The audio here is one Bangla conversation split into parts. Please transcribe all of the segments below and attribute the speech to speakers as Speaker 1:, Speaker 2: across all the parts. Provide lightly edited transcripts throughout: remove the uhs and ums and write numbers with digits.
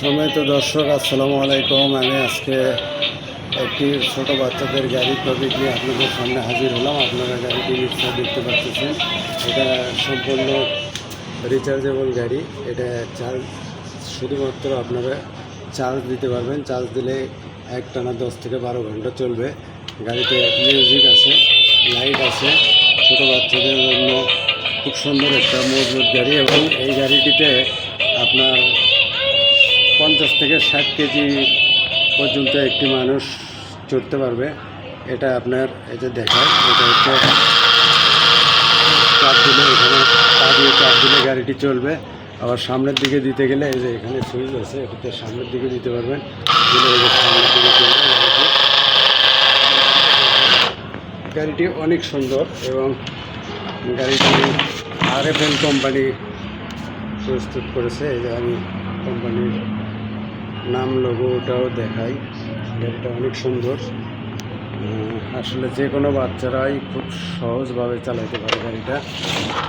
Speaker 1: সম্মানিত দর্শক, আসসালামু আলাইকুম। আমি আজকে একটি ছোট বাচ্চাদের গাড়ির টপিক নিয়ে আপনাদের সামনে হাজির হলাম। আপনারা গাড়িটি নিশ্চয় দেখতে পাচ্ছেন। এটা সম্পূর্ণ রিচার্জেবল গাড়ি। এটা চার্জ শুধুমাত্র আপনারা চার্জ দিতে পারবেন। চার্জ দিলে একটানা 10 থেকে 12 ঘন্টা চলবে। গাড়িতে মিউজিক আছে, লাইট আছে। ছোট বাচ্চাদের জন্য খুব সুন্দর একটা মজবুত গাড়ি, এবং এই গাড়িটিতে আপনার 50 থেকে 60 কেজি পর্যন্ত একটি মানুষ চড়তে পারবে। এটা আপনার এই যে দেখায়, এটা হচ্ছে চাপ দিলে, এখানে পা দিয়ে চাপ দিলে গাড়িটি চলবে। আবার সামনের দিকে দিতে গেলে এই যে এখানে সুইচ আছে, এটাতে সামনের দিকে দিতে পারবেন, দিলে এই যে সামনের দিকে চলবে গাড়িটি অনেক সুন্দর। এবং গাড়িটি RFL কোম্পানি প্রস্তুত করেছে। এই যে আমি কোম্পানির নাম লোগোটাও দেখাই। গাড়িটা অনেক সুন্দর। আসলে যে কোনো বাচ্চারাই খুব সহজভাবে চালাতে পারে গাড়িটা।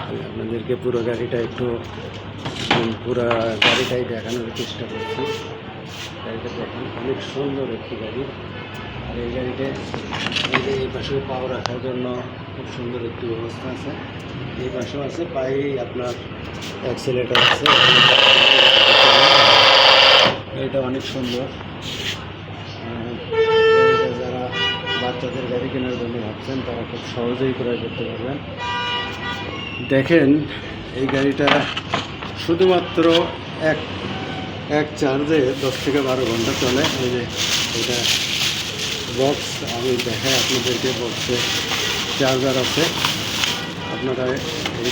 Speaker 1: আমি আপনাদেরকে পুরো গাড়িটাই দেখানোর চেষ্টা করছি। গাড়িটা দেখেন, অনেক সুন্দর একটি গাড়ি। আর এই গাড়িতে এই পাশে পাও রাখার জন্য খুব সুন্দর একটি ব্যবস্থা আছে। এই পাশেও আছে, পায়েই আপনার অ্যাক্সেলেটার আছে। এটা অনেক সুন্দর। যারা বাচ্চাদের গাড়ি কেনার জন্য ভাবছেন, তারা খুব সহজেই ক্রয় করতে পারবেন। দেখেন, এই গাড়িটা শুধুমাত্র এক চার্জে 10 থেকে 12 ঘন্টা চলে। এই যে এটা বক্স, আমি দেখাই আপনাদেরকে। বক্সে চার্জার আছে। আপনারা এই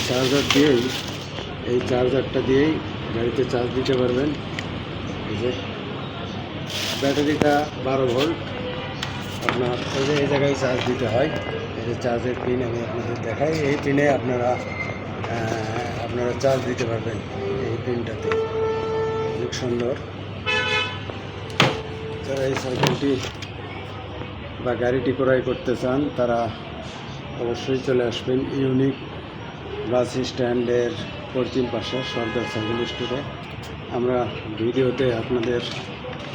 Speaker 1: চার্জারটা দিয়েই গাড়িতে চার্জ দিতে পারবেন। এই যে ব্যাটারিটা 12 ভোল্ট। আপনার এই জায়গায় চার্জ দিতে হয়। এই যে চার্জের পিন আমি আপনাদের দেখাই। এই পিনে আপনারা চার্জ দিতে পারবেন। এই পিনটাতে অনেক সুন্দর। যারা এই সাইকেলটি বা গাড়িটি ক্রয় করতে চান, তারা অবশ্যই চলে আসবেন ইউনিক বাস স্ট্যান্ডের পশ্চিম পাশে সর্দার সাইকেল স্টোরে। আমরা ভিডিওতে আপনাদের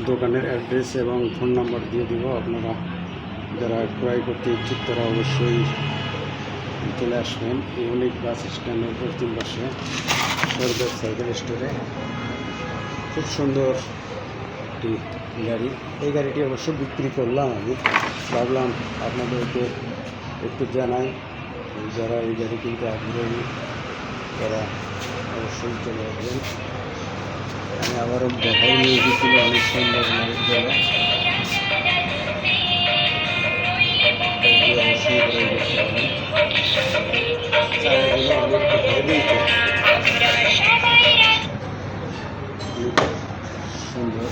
Speaker 1: দোকানের অ্যাড্রেস এবং ফোন নাম্বার দিয়ে দিব। আপনারা যারা ক্রয় করতে ইচ্ছুক, তারা অবশ্যই চলে আসবেন ইউনিক বাস স্ট্যান্ডের পশ্চিম পাশে সর্দার সাইকেল স্টোরে। খুব সুন্দর একটি গাড়ি। এই গাড়িটি অবশ্য বিক্রি করলাম। আমি ভাবলাম আপনাদেরকে একটু জানাই। যারা এই গাড়ি কিনতে আগ্রহী, তারা অবশ্যই চলে আসবেন। আমি আবারও দেখাই, মিউজিক ছিল অনেক সুন্দর লাইট জ্বলে। অবশ্যই ক্রয় করতে পারেন। চাকাগুলো অনেক হেভি, সুন্দর।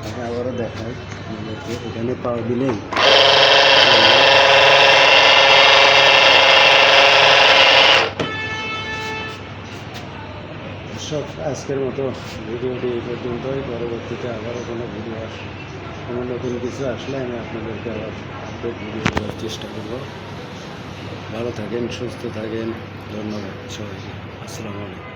Speaker 1: আমি আবারও দেখাই আপনাদেরকে। এখানে পাওয়া দিলেই সব। আজকের মতো ভিডিওটি এই পর্যন্তই। পরবর্তীতে আবারও কোনো নতুন কিছু আসলে আমি আপনাদেরকে আবার আপডেট ভিডিও দেওয়ার চেষ্টা করব। ভালো থাকেন, সুস্থ থাকেন। ধন্যবাদ সবাইকে। আসসালামু আলাইকুম।